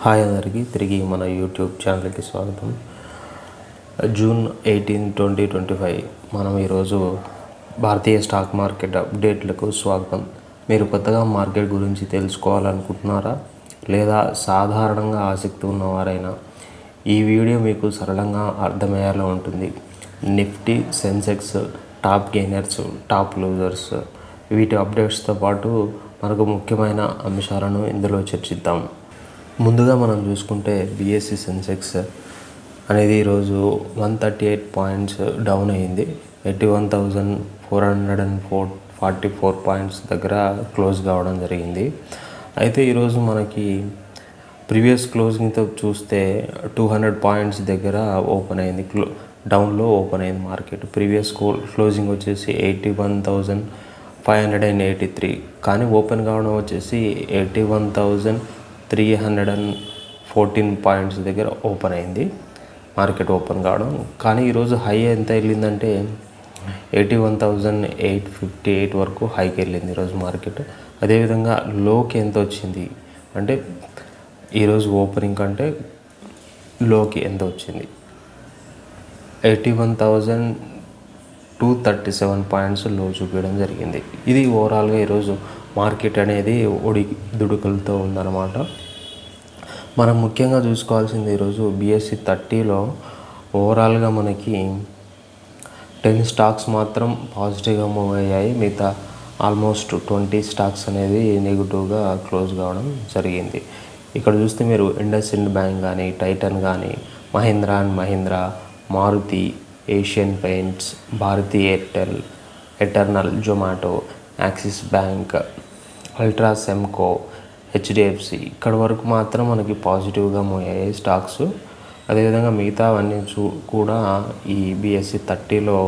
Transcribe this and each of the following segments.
Hi అందరికీ తిరిగి మన యూట్యూబ్ ఛానల్కి స్వాగతం. జూన్ 18, 2025 మనం ఈరోజు భారతీయ స్టాక్ మార్కెట్ అప్డేట్లకు స్వాగతం. మీరు కొత్తగా మార్కెట్ గురించి తెలుసుకోవాలనుకుంటున్నారా లేదా సాధారణంగా ఆసక్తి ఉన్నవారైనా ఈ వీడియో మీకు సరళంగా అర్థమయ్యేలా ఉంటుంది. Nifty, Sensex, top gainers, top losers వీటి అప్డేట్స్తో పాటు మనకు ముఖ్యమైన అంశాలను ఇందులో చర్చిద్దాం. ముందుగా మనం చూసుకుంటే బిఎస్సి సెన్సెక్స్ అనేది ఈరోజు 138 పాయింట్స్ డౌన్ అయ్యింది. 81,444 పాయింట్స్ దగ్గర క్లోజ్ కావడం జరిగింది. అయితే ఈరోజు మనకి ప్రీవియస్ క్లోజింగ్తో చూస్తే 200 పాయింట్స్ దగ్గర ఓపెన్ అయింది. డౌన్లో ఓపెన్ అయింది మార్కెట్. ప్రీవియస్ క్లోజింగ్ వచ్చేసి 81,583, కానీ ఓపెన్ కావడం వచ్చేసి 81,314 పాయింట్స్ దగ్గర ఓపెన్ అయింది మార్కెట్ ఓపెన్ కావడం. కానీ ఈరోజు హై ఎంత వెళ్ళిందంటే 81,858 వరకు హైకి వెళ్ళింది ఈరోజు మార్కెట్. అదేవిధంగా లోకి ఎంత వచ్చింది అంటే ఈరోజు ఓపెనింగ్ కంటే లోకి ఎంత వచ్చింది, 81,237 పాయింట్స్ లో చూపించడం జరిగింది. ఇది ఓవరాల్గా ఈరోజు మార్కెట్ అనేది దుడుకులతో ఉందన్నమాట. మనం ముఖ్యంగా చూసుకోవాల్సింది ఈరోజు బిఎస్సి 30లో ఓవరాల్గా మనకి 10 స్టాక్స్ మాత్రం పాజిటివ్గా మూవ్ అయ్యాయి. మిగతా ఆల్మోస్ట్ 20 స్టాక్స్ అనేది నెగిటివ్గా క్లోజ్ కావడం జరిగింది. ఇక్కడ చూస్తే మీరు ఇండస్ఇండ్ బ్యాంక్ కానీ, టైటన్ కానీ, Mahindra and Mahindra, Maruti, Asian Paints, Bharti Airtel, Eternal, Zomato, Axis Bank, Ultra సెమ్కో, హెచ్డిఎఫ్సి ఇక్కడ వరకు మాత్రం మనకి పాజిటివ్గా మూవ్ అయ్యాయి స్టాక్స్. అదేవిధంగా మిగతా అవన్నీ కూడా ఈ బిఎస్సి 30లో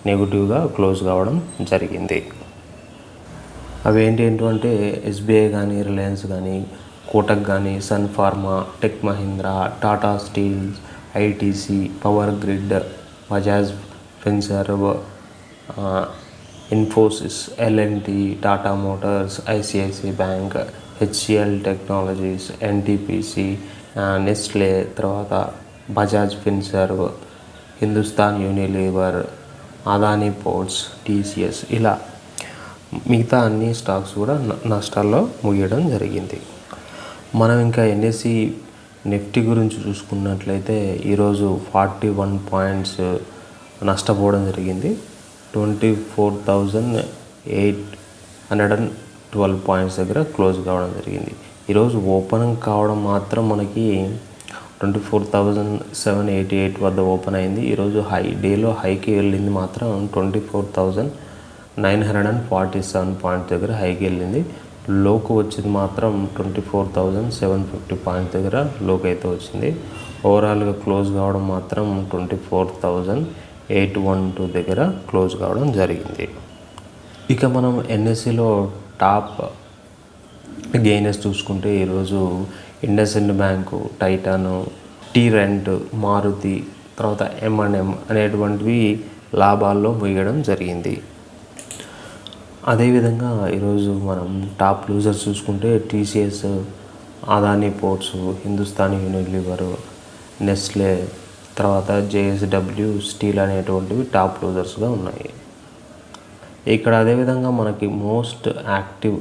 నెగిటివ్గా క్లోజ్ కావడం జరిగింది. అవి ఏంటంటే ఎస్బీఐ కానీ, రిలయన్స్ కానీ, కోటక్ కానీ, Sun Pharma, Tech Mahindra, Tata steels, ITC, Power Grid, Bajaj Finserv, Infosys, LNT, Tata Motors, ICICI Bank, HCL Technologies, NTPC, Nestle, తర్వాత Bajaj Finserv, Hindustan Unilever, Adani Ports, TCS ఇలా మిగతా అన్ని స్టాక్స్ కూడా నష్టాల్లో ముగియడం జరిగింది. మనం ఇంకా ఎన్ఎస్సి నిఫ్టీ గురించి చూసుకున్నట్లయితే ఈరోజు 41 పాయింట్స్ నష్టపోవడం జరిగింది. 24,812 పాయింట్స్ దగ్గర క్లోజ్ కావడం జరిగింది. ఈరోజు ఓపెనింగ్ కావడం మాత్రం మనకి 24,788 వద్ద ఓపెన్ అయింది. ఈరోజు డేలో హైకి వెళ్ళింది మాత్రం 24,947 పాయింట్స్ దగ్గర హైకి వెళ్ళింది. లోకు వచ్చింది మాత్రం 24,750 పాయింట్స్ దగ్గర లోకి అయితే వచ్చింది. ఓవరాల్గా క్లోజ్ కావడం మాత్రం 24,812 దగ్గర క్లోజ్ కావడం జరిగింది. ఇక మనం ఎన్ఎస్సిలో టాప్ గెయినర్స్ చూసుకుంటే ఈరోజు IndusInd bank, Titan, Trent, Maruti, తర్వాత M&M అనేటువంటివి లాభాల్లో ముగియడం జరిగింది. అదేవిధంగా ఈరోజు మనం టాప్ లూజర్స్ చూసుకుంటే TCS, Adani ports, Hindustan Unilever, Nestle, తర్వాత జేఎస్డబ్ల్యూ స్టీల్ అనేటువంటివి టాప్ లూజర్స్గా ఉన్నాయి. ఇక్కడ అదేవిధంగా మనకి మోస్ట్ యాక్టివ్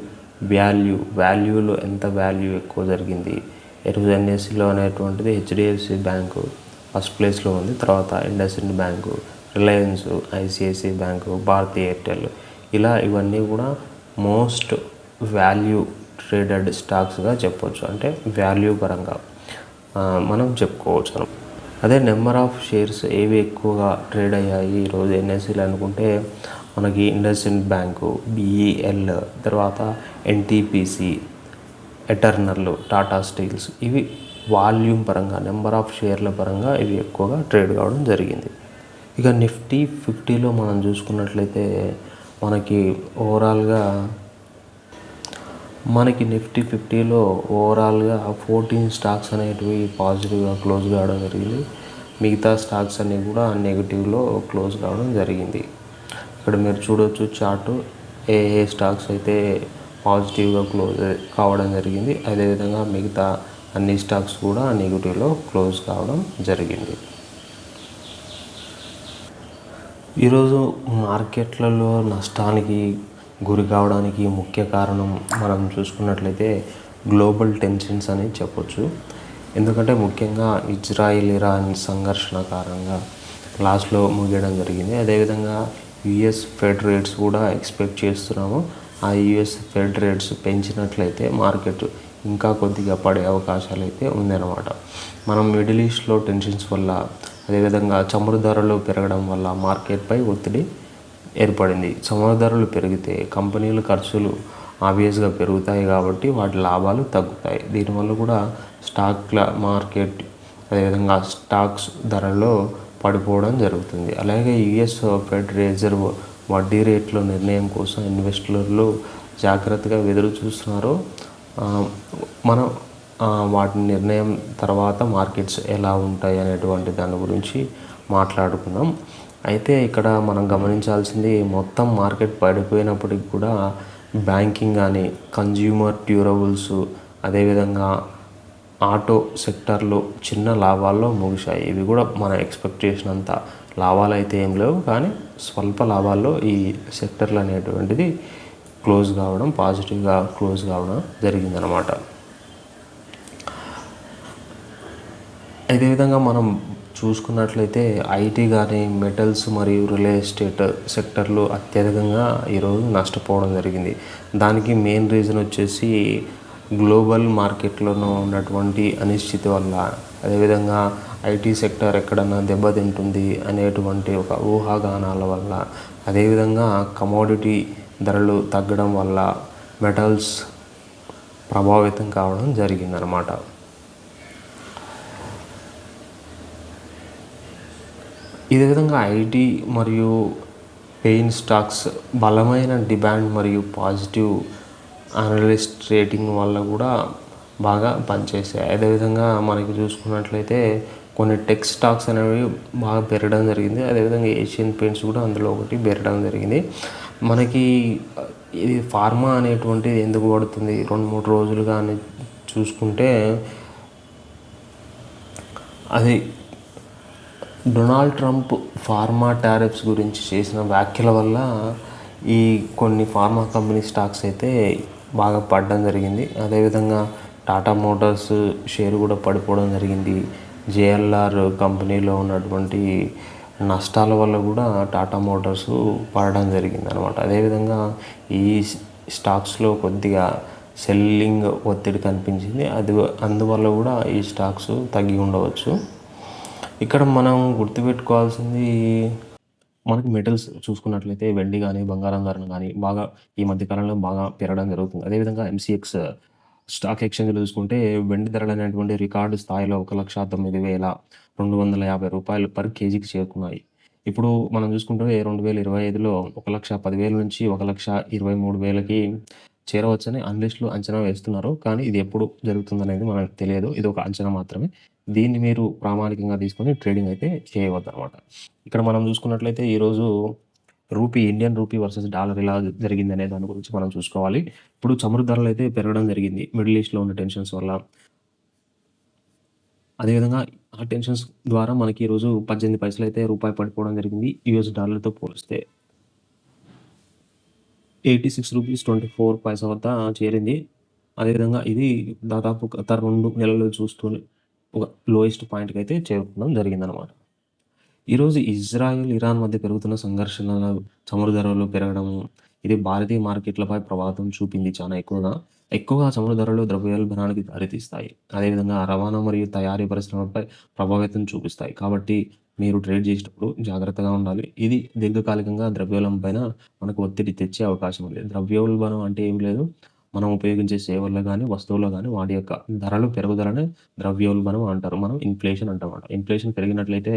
వాల్యూలో ఎంత వాల్యూ ఎక్కువ జరిగింది ఈరోజు ఎన్ఎస్సిలో అనేటువంటిది హెచ్డిఎఫ్సి బ్యాంకు ఫస్ట్ ప్లేస్లో ఉంది. తర్వాత IndusInd bank, Reliance, ICICI bank, Bharti Airtel ఇలా ఇవన్నీ కూడా మోస్ట్ వాల్యూ ట్రేడెడ్ స్టాక్స్గా చెప్పవచ్చు. అంటే వాల్యూ పరంగా మనం చెప్పుకోవచ్చు. అదే నెంబర్ ఆఫ్ షేర్స్ ఏవి ఎక్కువగా ట్రేడ్ అయ్యాయి ఈరోజు ఎన్ఎస్సిలో అనుకుంటే మనకి ఇండస్ఇండ్ బ్యాంకు, బిఈఎల్, తర్వాత ఎన్టీపీసీ, ఎటర్నల్, టాటా స్టీల్స్ ఇవి వాల్యూమ్ పరంగా నెంబర్ ఆఫ్ షేర్ల పరంగా ఇవి ఎక్కువగా ట్రేడ్ కావడం జరిగింది. ఇక నిఫ్టీ 50లో మనం చూసుకున్నట్లయితే మనకి నిఫ్టీ 50లో ఓవరాల్గా 14 స్టాక్స్ అనేటివి పాజిటివ్గా క్లోజ్ కావడం జరిగింది. మిగతా స్టాక్స్ అన్నీ కూడా నెగిటివ్లో క్లోజ్ కావడం జరిగింది. ఇక్కడ మీరు చూడవచ్చు చార్టు ఏ స్టాక్స్ అయితే పాజిటివ్గా క్లోజ్ కావడం జరిగింది. అదేవిధంగా మిగతా అన్ని స్టాక్స్ కూడా నెగిటివ్లో క్లోజ్ కావడం జరిగింది. ఈరోజు మార్కెట్లలో నష్టానికి గురి కావడానికి ముఖ్య కారణం మనం చూసుకున్నట్లయితే గ్లోబల్ టెన్షన్స్ అని చెప్పొచ్చు. ఎందుకంటే ముఖ్యంగా ఇజ్రాయిల్ ఇరాన్ సంఘర్షణ కారణంగా లాస్ట్లో ముగియడం జరిగింది. అదేవిధంగా యుఎస్ ఫెడ్ రేట్స్ కూడా ఎక్స్పెక్ట్ చేస్తున్నాము. ఆ యుఎస్ ఫెడ్ రేట్స్ పెంచినట్లయితే మార్కెట్ ఇంకా కొద్దిగా పడే అవకాశాలు అయితే ఉందన్నమాట. మనం మిడిల్ ఈస్ట్లో టెన్షన్స్ వల్ల, అదేవిధంగా చమురు ధరలు పెరగడం వల్ల మార్కెట్పై ఒత్తిడి ఏర్పడింది. చమురు ధరలు పెరిగితే కంపెనీల ఖర్చులు ఆబ్వియస్గా పెరుగుతాయి కాబట్టి వాటి లాభాలు తగ్గుతాయి. దీనివల్ల కూడా స్టాక్ల మార్కెట్, అదేవిధంగా స్టాక్స్ ధరల్లో పడిపోవడం జరుగుతుంది. అలాగే యుఎస్ ఫెడ్ రిజర్వ్ వడ్డీ రేట్ల నిర్ణయం కోసం ఇన్వెస్టర్లు జాగ్రత్తగా ఎదురు చూస్తున్నారు. మనం వాటి నిర్ణయం తర్వాత మార్కెట్స్ ఎలా ఉంటాయి అనేటువంటి దాని గురించి మాట్లాడుకుందాం. అయితే ఇక్కడ మనం గమనించాల్సింది, మొత్తం మార్కెట్ పడిపోయినప్పటికి కూడా బ్యాంకింగ్ కానీ, కన్జ్యూమర్ డ్యూరబుల్స్, అదేవిధంగా ఆటో సెక్టర్లు చిన్న లాభాల్లో ముగిశాయి. ఇవి కూడా మన ఎక్స్పెక్ట్ చేసినంత లాభాలు అయితే ఏం లేవు, కానీ స్వల్ప లాభాల్లో ఈ సెక్టర్లు అనేటువంటిది క్లోజ్ కావడం, పాజిటివ్గా క్లోజ్ కావడం జరిగిందనమాట. అదేవిధంగా మనం చూసుకున్నట్లయితే ఐటీ కానీ, మెటల్స్ మరియు రియల్ ఎస్టేట్ సెక్టర్లు అత్యధికంగా ఈరోజు నష్టపోవడం జరిగింది. దానికి మెయిన్ రీజన్ వచ్చేసి గ్లోబల్ మార్కెట్లోనూ ఉన్నటువంటి అనిశ్చితి వల్ల, అదేవిధంగా ఐటీ సెక్టర్ ఎక్కడన్నా దెబ్బతింటుంది అనేటువంటి ఒక ఊహాగానాల వల్ల, అదేవిధంగా కమోడిటీ ధరలు తగ్గడం వల్ల మెటల్స్ ప్రభావితం కావడం జరిగిందనమాట. ఇదే విధంగా ఐటీ మరియు పెయిన్ స్టాక్స్ బలమైన డిమాండ్ మరియు పాజిటివ్ అనలిస్ట్ రేటింగ్ వల్ల కూడా బాగా పనిచేసాయి. అదేవిధంగా మనకి చూసుకున్నట్లయితే కొన్ని టెక్ స్టాక్స్ అనేవి బాగా పెరగడం జరిగింది. అదేవిధంగా ఏషియన్ పెయింట్స్ కూడా అందులో ఒకటి పెరగడం జరిగింది. మనకి ఇది ఫార్మా అనేటువంటిది ఎందుకు పడుతుంది 2-3 రోజులుగా అని చూసుకుంటే, అది డొనాల్డ్ ట్రంప్ ఫార్మా టారిఫ్స్ గురించి చేసిన వ్యాఖ్యల వల్ల ఈ కొన్ని ఫార్మా కంపెనీ స్టాక్స్ అయితే బాగా పడడం జరిగింది. అదేవిధంగా టాటా మోటార్స్ షేర్ కూడా పడిపోవడం జరిగింది. జేఎల్ఆర్ కంపెనీలో ఉన్నటువంటి నష్టాల వల్ల కూడా టాటా మోటార్స్ పడడం జరిగింది అనమాట. అదేవిధంగా ఈ స్టాక్స్లో కొద్దిగా సెల్లింగ్ ఒత్తిడి కనిపించింది. అందువల్ల కూడా ఈ స్టాక్స్ తగ్గి ఉండవచ్చు. ఇక్కడ మనం గుర్తుపెట్టుకోవాల్సింది, మనకి మెటల్స్ చూసుకున్నట్లయితే వెండి కానీ, బంగారం ధరలు కానీ బాగా ఈ మధ్యకాలంలో బాగా పెరగడం జరుగుతుంది. అదేవిధంగా ఎంసీఎక్స్ స్టాక్ ఎక్స్చేంజ్లో చూసుకుంటే వెండి ధరలు అనేటువంటి రికార్డు స్థాయిలో 1,09,250 రూపాయలు పర్ కేజీకి చేరుకున్నాయి. ఇప్పుడు మనం చూసుకుంటే 2025లో 1,10,000 నుంచి 1,23,000కి చేరవచ్చని అనలిస్టులు అంచనా వేస్తున్నారు. కానీ ఇది ఎప్పుడు జరుగుతుందనేది మనకు తెలియదు. ఇది ఒక అంచనా మాత్రమే. దీన్ని మీరు ప్రామాణికంగా తీసుకొని ట్రేడింగ్ అయితే చేయవద్దనమాట. ఇక్కడ మనం చూసుకున్నట్లయితే ఈరోజు ఇండియన్ రూపీ వర్సెస్ డాలర్ ఎలా జరిగింది అనే దాని గురించి మనం చూసుకోవాలి. ఇప్పుడు చమురు ధరలు అయితే పెరగడం జరిగింది మిడిల్ ఈస్ట్లో ఉన్న టెన్షన్స్ వల్ల. అదేవిధంగా ఆ టెన్షన్స్ ద్వారా మనకి ఈరోజు 18 పైసలు అయితే రూపాయి పడిపోవడం జరిగింది. యూఎస్ డాలర్తో పోలిస్తే 86 రూపీస్ 24 పైసా వద్ద చేరింది. అదేవిధంగా ఇది దాదాపు గత 2 నెలలు చూస్తూ ఒక లోయెస్ట్ పాయింట్కి అయితే చేరుకోవడం జరిగిందనమాట. ఈరోజు ఇజ్రాయెల్ ఇరాన్ మధ్య పెరుగుతున్న సంఘర్షణలు, చమురు ధరలు పెరగడం, ఇది భారతీయ మార్కెట్లపై ప్రభావం చూపింది చాలా ఎక్కువగా చమురు ధరలు ద్రవ్యోల్బణానికి దారితీస్తాయి. అదేవిధంగా రవాణా మరియు తయారీ పరిశ్రమలపై ప్రభావితం చూపిస్తాయి. కాబట్టి మీరు ట్రేడ్ చేసేటప్పుడు జాగ్రత్తగా ఉండాలి. ఇది దీర్ఘకాలికంగా ద్రవ్యోల్బణం పైన మనకు ఒత్తిడి తెచ్చే అవకాశం ఉంది. ద్రవ్యోల్బణం అంటే ఏం లేదు, మనం ఉపయోగించే సేవల్లో కానీ, వస్తువుల్లో కానీ వాటి యొక్క ధరలు పెరుగుదలనే ద్రవ్యోల్బణం అంటారు. మనం ఇన్ఫ్లేషన్ అంటామన్నమాట. ఇన్ఫ్లేషన్ పెరిగినట్లయితే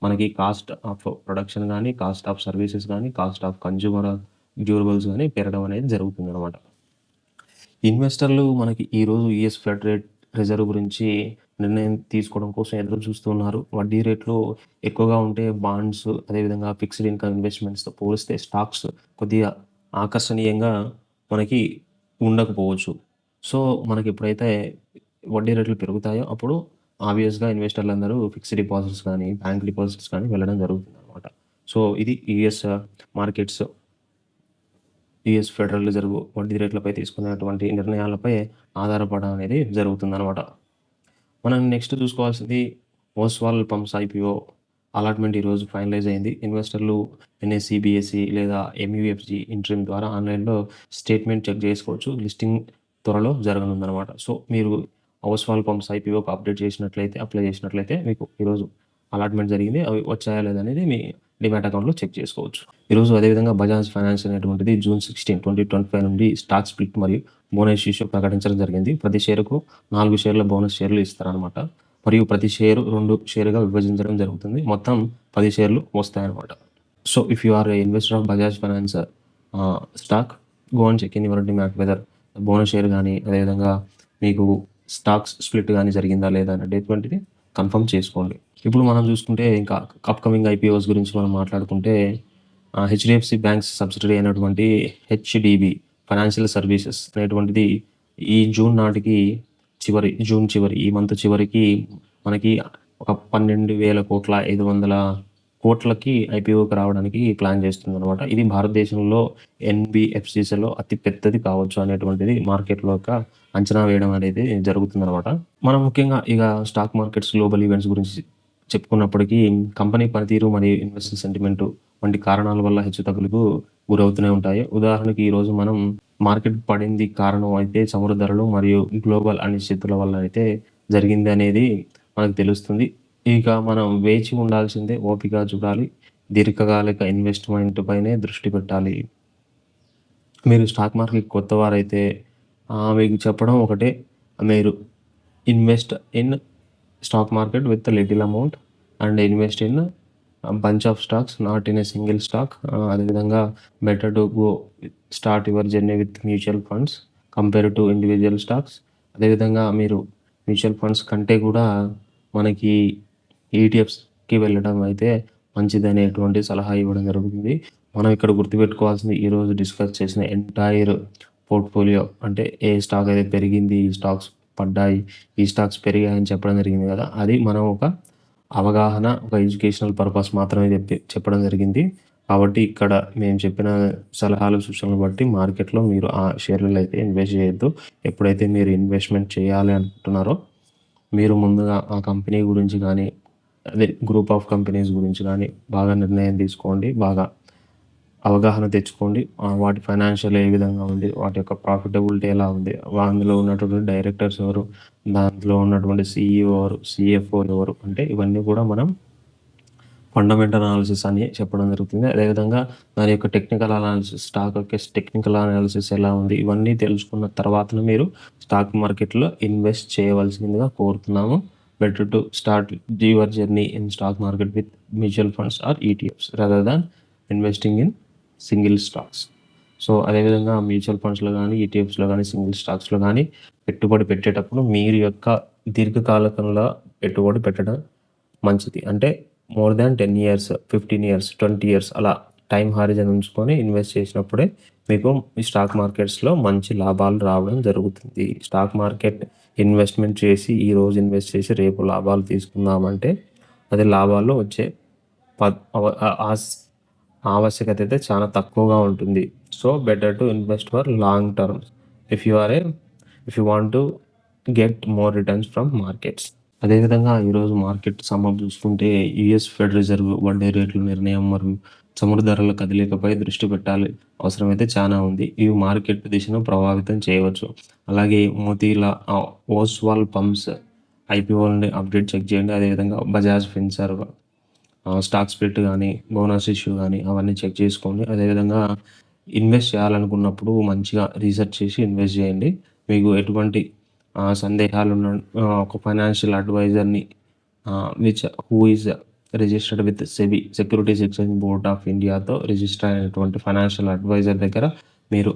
మనకి కాస్ట్ ఆఫ్ ప్రొడక్షన్ కానీ, కాస్ట్ ఆఫ్ సర్వీసెస్ కానీ, కాస్ట్ ఆఫ్ కన్జ్యూమర్ డ్యూరబుల్స్ కానీ పెరగడం అనేది జరుగుతుందన్నమాట. ఇన్వెస్టర్లు మనకి ఈరోజు యుఎస్ ఫెడ్ రిజర్వ్ గురించి నిర్ణయం తీసుకోవడం కోసం ఎదురు చూస్తున్నారు. వడ్డీ రేట్లు ఎక్కువగా ఉంటే బాండ్స్, అదేవిధంగా ఫిక్స్డ్ ఇన్కమ్ ఇన్వెస్ట్మెంట్స్తో పోలిస్తే స్టాక్స్ కొద్దిగా ఆకర్షణీయంగా మనకి ఉండకపోవచ్చు. సో మనకి ఎప్పుడైతే వడ్డీ రేట్లు పెరుగుతాయో అప్పుడు ఆబ్వియస్‌గా ఇన్వెస్టర్లందరూ ఫిక్స్డ్ డిపాజిట్స్ కానీ, బ్యాంక్ డిపాజిట్స్ కానీ వెళ్ళడం జరుగుతుందనమాట. సో, ఇది మార్కెట్స్, యూఎస్ ఫెడరల్ రిజర్వ్ వడ్డీ రేట్లపై తీసుకునేటువంటి నిర్ణయాలపై ఆధారపడడం అనేది జరుగుతుందనమాట. మనం నెక్స్ట్ చూసుకోవాల్సింది ఓస్వాల్ పంప్స్ ఐపీఓ అలాట్మెంట్ ఈరోజు ఫైనలైజ్ అయింది. ఇన్వెస్టర్లు ఎన్ఎస్ఈ, బీఎస్ఈ లేదా ఎంయూఎఫ్జీ ఇంట్రిమ్ ద్వారా ఆన్లైన్‌లో స్టేట్మెంట్ చెక్ చేసుకోవచ్చు. లిస్టింగ్ త్వరలో జరగనుందనమాట. సో, మీరు ఓస్వాల్ పంప్స్ ఐపీఓకి అప్లై చేసినట్లయితే మీకు ఈరోజు అలాట్మెంట్ జరిగింది. అవి వచ్చాయా లేదా అనేది మీ డీమ్యాట్ అకౌంట్‌లో చెక్ చేసుకోవచ్చు. ఈరోజు అదేవిధంగా బజాజ్ ఫైనాన్స్ అనేటువంటిది జూన్ 16, 2025 నుండి స్టాక్ స్ప్లిట్ మరియు బోనస్ ఇష్యూ ప్రకటించడం జరిగింది. ప్రతి షేరుకు 4 షేర్ల బోనస్ షేర్లు ఇస్తారనమాట. మరియు ప్రతి షేరు 2 షేరుగా విభజించడం జరుగుతుంది. మొత్తం 10 షేర్లు వస్తాయన్నమాట. So, if you are a investor of Bajaj finance stock, go and check in your demat whether bonus share కానీ, అదేవిధంగా మీకు స్టాక్స్ స్ప్లిట్ కానీ జరిగిందా లేదా అనేటువంటిది కన్ఫర్మ్ చేసుకోండి. ఇప్పుడు మనం చూసుకుంటే ఇంకా అప్కమింగ్ ఐపీఓస్ గురించి మనం మాట్లాడుకుంటే హెచ్డిఎఫ్సి బ్యాంక్స్ సబ్సిడరీ అయినటువంటి హెచ్డిబి ఫైనాన్షియల్ సర్వీసెస్ అనేటువంటిది ఈ జూన్ చివరి ఈ మంత్ చివరికి మనకి ఒక 12,500 కోట్లకి ఐపీఓకి రావడానికి ప్లాన్ చేస్తుంది అనమాట. ఇది భారతదేశంలో ఎన్బిఎఫ్సిస్లో అతి పెద్దది కావచ్చు అనేటువంటిది మార్కెట్లో ఒక అంచనా వేయడం అనేది జరుగుతుందన్నమాట. మనం ముఖ్యంగా ఇక స్టాక్ మార్కెట్స్ గ్లోబల్ ఈవెంట్స్ గురించి చెప్పుకున్నప్పటికీ కంపెనీ పనితీరు మరియు ఇన్వెస్టర్ సెంటిమెంట్ వంటి కారణాల వల్ల హెచ్చుతగ్గులకు గురవుతూనే ఉంటాయి. ఉదాహరణకి ఈరోజు మనం మార్కెట్ పడింది కారణం అయితే చమురు ధరలు మరియు గ్లోబల్ అనిశ్చితుల వల్ల అయితే జరిగింది అనేది మనకు తెలుస్తుంది. ఇక మనం వేచి ఉండాల్సిందే, ఓపిక చూడాలి, దీర్ఘకాలిక ఇన్వెస్ట్మెంట్ పైనే దృష్టి పెట్టాలి. మీరు స్టాక్ మార్కెట్ కొత్తవారైతే మీకు చెప్పడం ఒకటే, మీరు invest in stock market with little amount and invest in bunch of stocks, not in a single stock. అదేవిధంగా better to go start your journey with mutual funds compare to individual stocks. అదేవిధంగా మీరు mutual funds కంటే కూడా మనకి ఈటీఎఫ్స్కి వెళ్ళడం అయితే మంచిదనేటువంటి సలహా ఇవ్వడం జరుగుతుంది. మనం ఇక్కడ గుర్తుపెట్టుకోవాల్సింది ఈరోజు డిస్కస్ చేసిన ఎంటైర్ పోర్ట్ఫోలియో అంటే ఏ స్టాక్ అయితే పెరిగింది, ఈ స్టాక్స్ పడ్డాయి, ఈ స్టాక్స్ పెరిగాయని చెప్పడం జరిగింది కదా, అది మనం ఒక అవగాహన, ఒక ఎడ్యుకేషనల్ పర్పస్ మాత్రమే చెప్పడం జరిగింది. కాబట్టి ఇక్కడ మేము చెప్పిన సలహాలు, సూచనలు బట్టి మార్కెట్లో మీరు ఆ షేర్లలో అయితే ఇన్వెస్ట్ చేయొద్దు. ఎప్పుడైతే మీరు ఇన్వెస్ట్మెంట్ చేయాలి అనుకుంటున్నారో మీరు ముందుగా ఆ కంపెనీ గురించి కానీ, అదే గ్రూప్ ఆఫ్ కంపెనీస్ గురించి కానీ బాగా నిర్ణయం తీసుకోండి, బాగా అవగాహన తెచ్చుకోండి. వాటి ఫైనాన్షియల్ ఏ విధంగా ఉంది, వాటి యొక్క ప్రాఫిటబిలిటీ ఎలా ఉంది, అందులో ఉన్నటువంటి డైరెక్టర్స్ ఎవరు, దాంట్లో ఉన్నటువంటి సిఇఓ ఎవరు, సిఎఫ్ఓ ఎవరు, అంటే ఇవన్నీ కూడా మనం ఫండమెంటల్ అనాలిసిస్ అని చెప్పడం జరుగుతుంది. అదేవిధంగా దాని యొక్క టెక్నికల్ అనాలిసిస్, స్టాక్ యొక్క టెక్నికల్ అనాలిసిస్ ఎలా ఉంది, ఇవన్నీ తెలుసుకున్న తర్వాతనే మీరు స్టాక్ మార్కెట్లో ఇన్వెస్ట్ చేయవలసిందిగా కోరుతున్నాము. Better to start your journey in stock market with mutual funds or ETFs rather than investing in single stocks. So, అదేవిధంగా మ్యూచువల్ ఫండ్స్లో కానీ, ఈటీఎఫ్స్లో కానీ, సింగిల్ స్టాక్స్లో కానీ పెట్టుబడి పెట్టేటప్పుడు మీరు యొక్క దీర్ఘకాలికంలో పెట్టుబడి పెట్టడం మంచిది. అంటే more than 10 years, 15 years, 20 years అలా టైం హారిజన్ ఉంచుకొని ఇన్వెస్ట్ చేసినప్పుడే మీకు ఈ స్టాక్ మార్కెట్స్లో మంచి లాభాలు రావడం జరుగుతుంది. స్టాక్ మార్కెట్ ఇన్వెస్ట్మెంట్ చేసి ఈరోజు ఇన్వెస్ట్ చేసి రేపు లాభాలు తీసుకుందామంటే అది లాభాల్లో వచ్చే ఆవశ్యకత అయితే చాలా తక్కువగా ఉంటుంది. So, better to invest for long terms if you want to get more returns from markets. అదేవిధంగా ఈరోజు మార్కెట్ సమ్మప్ చూసుకుంటే యుఎస్ ఫెడ్ రిజర్వ్ వడ్డీ రేట్ల నిర్ణయం మరియు చమురు ధరల కదలికపై దృష్టి పెట్టాలి అవసరమైతే చాలా ఉంది. ఇవి మార్కెట్ దిశను ప్రభావితం చేయవచ్చు. అలాగే ఓస్వాల్ పంప్స్ ఐపీఓని అప్డేట్ చెక్ చేయండి. అదేవిధంగా బజాజ్ ఫిన్సర్వ్ స్టాక్ స్ప్లిట్ కానీ, బోనస్ ఇష్యూ కానీ అవన్నీ చెక్ చేసుకోండి. అదేవిధంగా ఇన్వెస్ట్ చేయాలనుకున్నప్పుడు మంచిగా రీసెర్చ్ చేసి ఇన్వెస్ట్ చేయండి. మీకు ఎటువంటి సందేహాలు ఒక ఫైనాన్షియల్ అడ్వైజర్ని who is registered with SEBI securities exchange board of ఇండియాతో రిజిస్టర్ అయినటువంటి ఫైనాన్షియల్ అడ్వైజర్ దగ్గర మీరు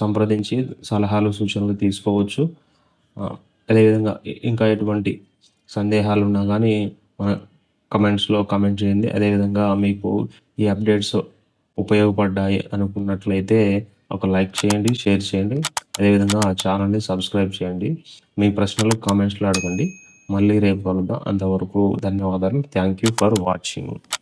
సంప్రదించి సలహాలు, సూచనలు తీసుకోవచ్చు. అదేవిధంగా ఇంకా ఎటువంటి సందేహాలు ఉన్నా కానీ మన కమెంట్స్లో కామెంట్ చేయండి. అదేవిధంగా మీకు ఈ అప్డేట్స్ ఉపయోగపడ్డాయి అనుకున్నట్లయితే ఒక లైక్ చేయండి, షేర్ చేయండి. అదేవిధంగా ఆ ఛానల్ని సబ్స్క్రైబ్ చేయండి. మీ ప్రశ్నలు కామెంట్స్లో అడగండి. మళ్ళీ రేపు కలుద్దాం. అంతవరకు ధన్యవాదాలు. Thank you for watching.